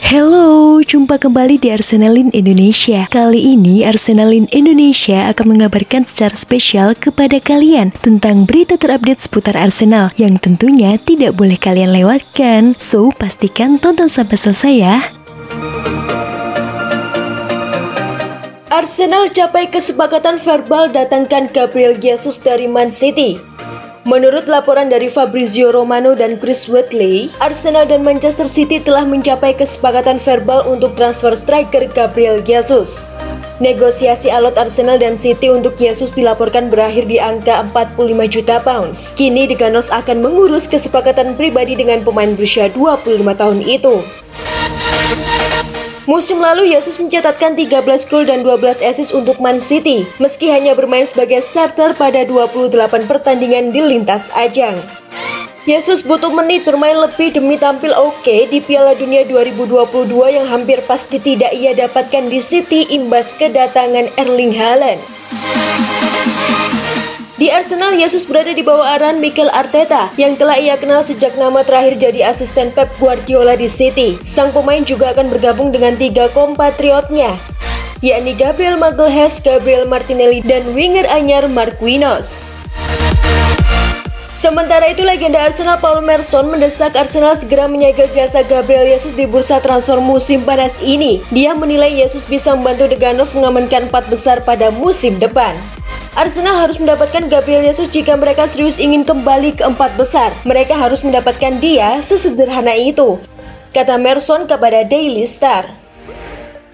Halo, jumpa kembali di Arsenalin Indonesia. Kali ini Arsenalin Indonesia akan mengabarkan secara spesial kepada kalian tentang berita terupdate seputar Arsenal yang tentunya tidak boleh kalian lewatkan. So, pastikan tonton sampai selesai ya. Arsenal capai kesepakatan verbal datangkan Gabriel Jesus dari Man City. Menurut laporan dari Fabrizio Romano dan Chris Whitley, Arsenal dan Manchester City telah mencapai kesepakatan verbal untuk transfer striker Gabriel Jesus. Negosiasi alot Arsenal dan City untuk Jesus dilaporkan berakhir di angka 45 juta pounds. Kini The Gunners akan mengurus kesepakatan pribadi dengan pemain berusia 25 tahun itu. Musim lalu, Jesus mencatatkan 13 gol dan 12 assist untuk Man City, meski hanya bermain sebagai starter pada 28 pertandingan di lintas ajang. Jesus butuh menit bermain lebih demi tampil oke di Piala Dunia 2022 yang hampir pasti tidak ia dapatkan di City imbas kedatangan Erling Haaland. Di Arsenal, Jesus berada di bawah arahan Mikel Arteta yang telah ia kenal sejak nama terakhir jadi asisten Pep Guardiola di City. Sang pemain juga akan bergabung dengan 3 kompatriotnya, yakni Gabriel Magalhaes, Gabriel Martinelli, dan winger anyar Marquinhos. Sementara itu, legenda Arsenal Paul Merson mendesak Arsenal segera menyegel jasa Gabriel Jesus di bursa transfer musim panas ini. Dia menilai Jesus bisa membantu The Gunners mengamankan 4 besar pada musim depan. Arsenal harus mendapatkan Gabriel Jesus jika mereka serius ingin kembali ke 4 besar. Mereka harus mendapatkan dia, sesederhana itu, kata Merson kepada Daily Star.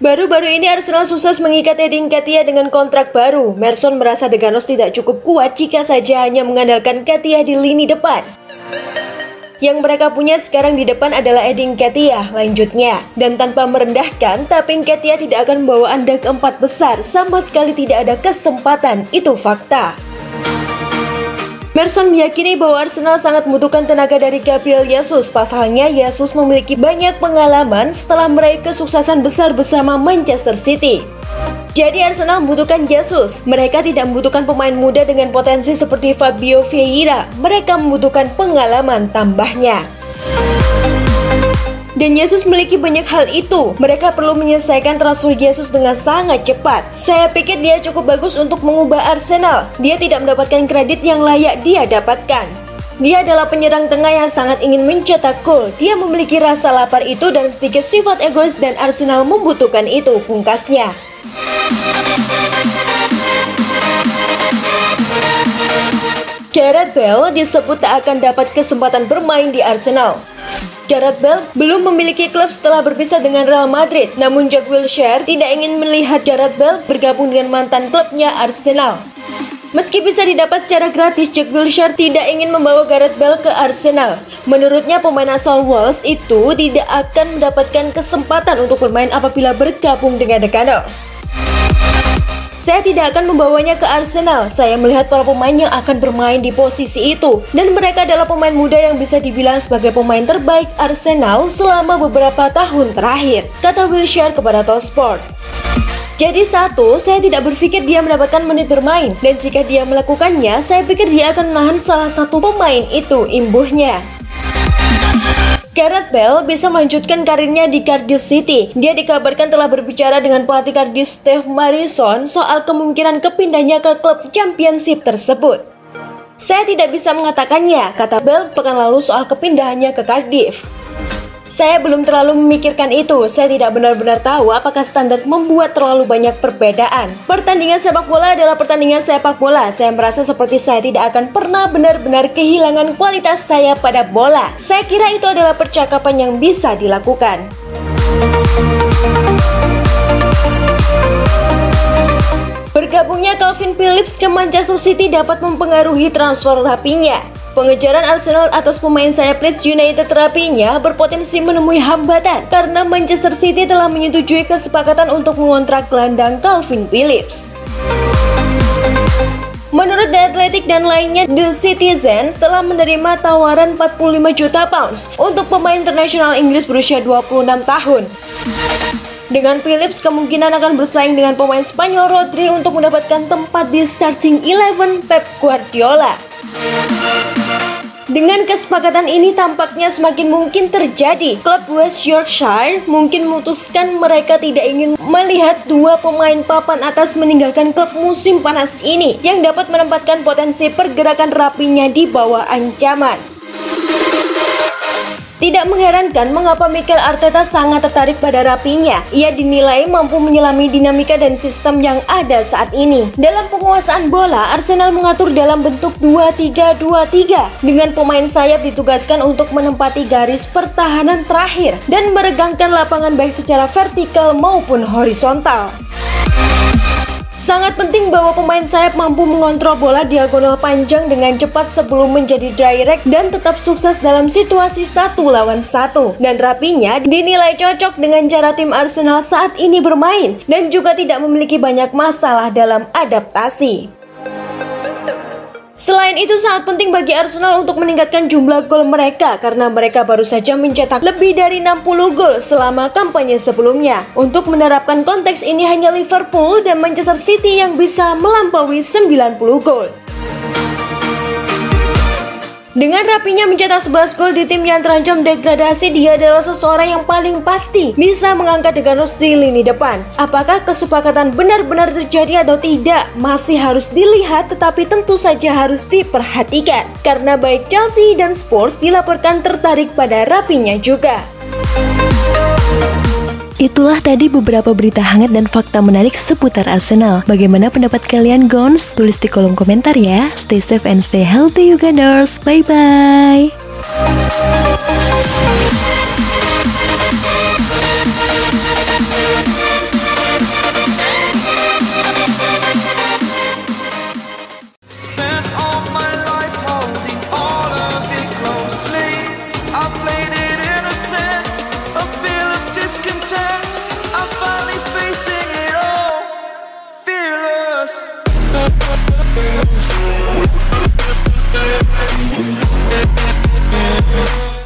Baru-baru ini Arsenal sukses mengikat Eddie Nketiah dengan kontrak baru. Merson merasa The Gunners tidak cukup kuat jika saja hanya mengandalkan Nketiah di lini depan. Yang mereka punya sekarang di depan adalah Eddie Nketiah, lanjutnya. Dan tanpa merendahkan, tapi Nketiah tidak akan membawa Anda ke 4 besar. Sama sekali tidak ada kesempatan, itu fakta. Merson meyakini bahwa Arsenal sangat membutuhkan tenaga dari Gabriel Jesus. Pasalnya, Jesus memiliki banyak pengalaman setelah meraih kesuksesan besar bersama Manchester City. Jadi Arsenal membutuhkan Jesus. Mereka tidak membutuhkan pemain muda dengan potensi seperti Fabio Vieira. Mereka membutuhkan pengalaman, tambahnya. Dan Jesus memiliki banyak hal itu. Mereka perlu menyelesaikan transfer Jesus dengan sangat cepat. Saya pikir dia cukup bagus untuk mengubah Arsenal. Dia tidak mendapatkan kredit yang layak dia dapatkan. Dia adalah penyerang tengah yang sangat ingin mencetak gol. Dia memiliki rasa lapar itu dan sedikit sifat egois dan Arsenal membutuhkan itu, pungkasnya. Gareth Bale disebut tak akan dapat kesempatan bermain di Arsenal. Gareth Bale belum memiliki klub setelah berpisah dengan Real Madrid. Namun Jack Wilshere tidak ingin melihat Gareth Bale bergabung dengan mantan klubnya Arsenal. Meski bisa didapat secara gratis, Jack Wilshere tidak ingin membawa Gareth Bale ke Arsenal. Menurutnya, pemain asal Wales itu tidak akan mendapatkan kesempatan untuk bermain apabila bergabung dengan The Gunners. Saya tidak akan membawanya ke Arsenal. Saya melihat para pemain yang akan bermain di posisi itu. Dan mereka adalah pemain muda yang bisa dibilang sebagai pemain terbaik Arsenal selama beberapa tahun terakhir, kata Wilshere kepada Talksport. Jadi saya tidak berpikir dia mendapatkan menit bermain. Dan jika dia melakukannya, saya pikir dia akan menahan salah satu pemain itu, imbuhnya. Gareth Bale bisa melanjutkan karirnya di Cardiff City. Dia dikabarkan telah berbicara dengan pelatih Cardiff Steve Mason soal kemungkinan kepindahnya ke klub Championship tersebut. Saya tidak bisa mengatakannya, kata Bale pekan lalu soal kepindahannya ke Cardiff. Saya belum terlalu memikirkan itu. Saya tidak benar-benar tahu apakah standar membuat terlalu banyak perbedaan. Pertandingan sepak bola adalah pertandingan sepak bola. Saya merasa seperti saya tidak akan pernah benar-benar kehilangan kualitas saya pada bola. Saya kira itu adalah percakapan yang bisa dilakukan. Bergabungnya Calvin Phillips ke Manchester City dapat mempengaruhi transfer rapinya. Pengejaran Arsenal atas pemain sayap Leeds United rapinya berpotensi menemui hambatan karena Manchester City telah menyetujui kesepakatan untuk mengontrak gelandang Calvin Phillips. Menurut The Athletic dan lainnya, The Citizens telah menerima tawaran 45 juta pounds untuk pemain internasional Inggris berusia 26 tahun. Dengan Phillips kemungkinan akan bersaing dengan pemain Spanyol Rodri untuk mendapatkan tempat di starting 11 Pep Guardiola. Dengan kesepakatan ini tampaknya semakin mungkin terjadi. Klub West Yorkshire mungkin memutuskan mereka tidak ingin melihat dua pemain papan atas meninggalkan klub musim panas ini yang dapat menempatkan potensi pergerakan Rapinya di bawah ancaman. Tidak mengherankan mengapa Mikel Arteta sangat tertarik pada Rapinya. Ia dinilai mampu menyelami dinamika dan sistem yang ada saat ini. Dalam penguasaan bola, Arsenal mengatur dalam bentuk 2-3-2-3 dengan pemain sayap ditugaskan untuk menempati garis pertahanan terakhir dan meregangkan lapangan baik secara vertikal maupun horizontal. Sangat penting bahwa pemain sayap mampu mengontrol bola diagonal panjang dengan cepat sebelum menjadi direct dan tetap sukses dalam situasi 1 lawan 1. Dan Rapinya dinilai cocok dengan cara tim Arsenal saat ini bermain dan juga tidak memiliki banyak masalah dalam adaptasi. Selain itu sangat penting bagi Arsenal untuk meningkatkan jumlah gol mereka karena mereka baru saja mencetak lebih dari 60 gol selama kampanye sebelumnya. Untuk menerapkan konteks ini hanya Liverpool dan Manchester City yang bisa melampaui 90 gol. Dengan Rapinya mencetak 11 gol di tim yang terancam degradasi, dia adalah seseorang yang paling pasti bisa mengangkat De Gea di lini depan. Apakah kesepakatan benar-benar terjadi atau tidak masih harus dilihat, tetapi tentu saja harus diperhatikan karena baik Chelsea dan Spurs dilaporkan tertarik pada Rapinya juga. Itulah tadi beberapa berita hangat dan fakta menarik seputar Arsenal. Bagaimana pendapat kalian, Gons? Tulis di kolom komentar ya. Stay safe and stay healthy, Uganders. Bye-bye. We'll be right back.